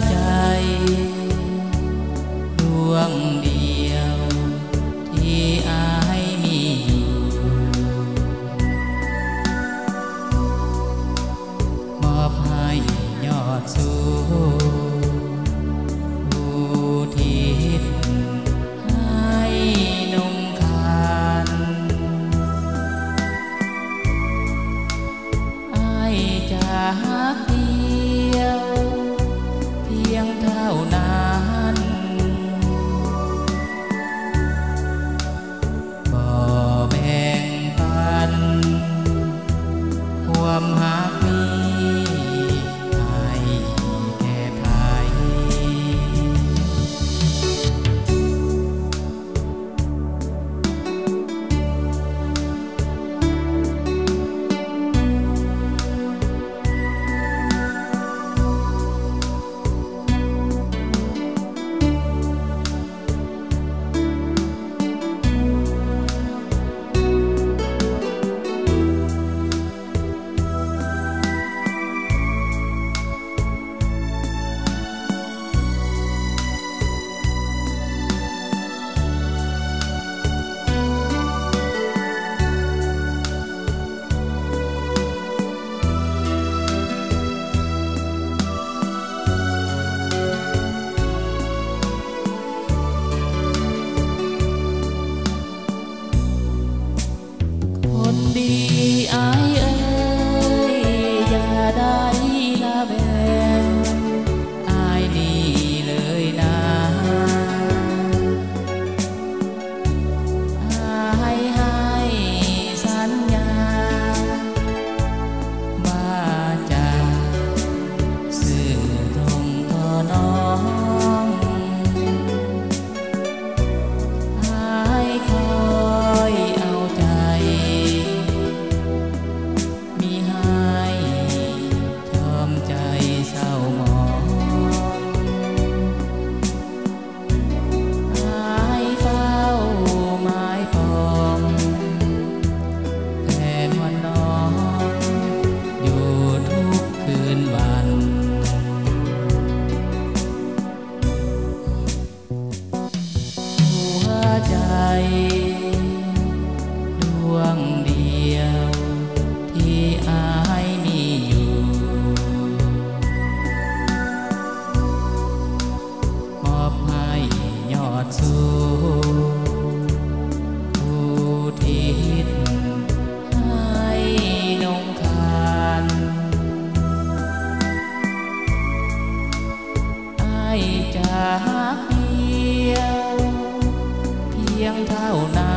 ใจดวงเดียวที่อายมีอยู่มอบให้ยอดสูผู้ทิศให้นงคานอายจะหักเดียวเพียงเท่านั้นบ่แบ่งปันความหักนี้ให้แก่ใครคนดีอายเอ้ยอย่าได้ละแบงอายนี่เลยนะอายให้สัญญาว่าจะซื่อตรงต่อน้องอายคอยเอาใจมีให้ทอมใจเศร้าหมองอายเฝ้าไม้ปองแทนวันน้องอยู่ทุกคืนวันหัวใจดวงเดียวที่อายมีอยู่มอบให้ยอดสูผู้ทิศให้นงคานอายจะหักเดียวเพียงเท่านั้น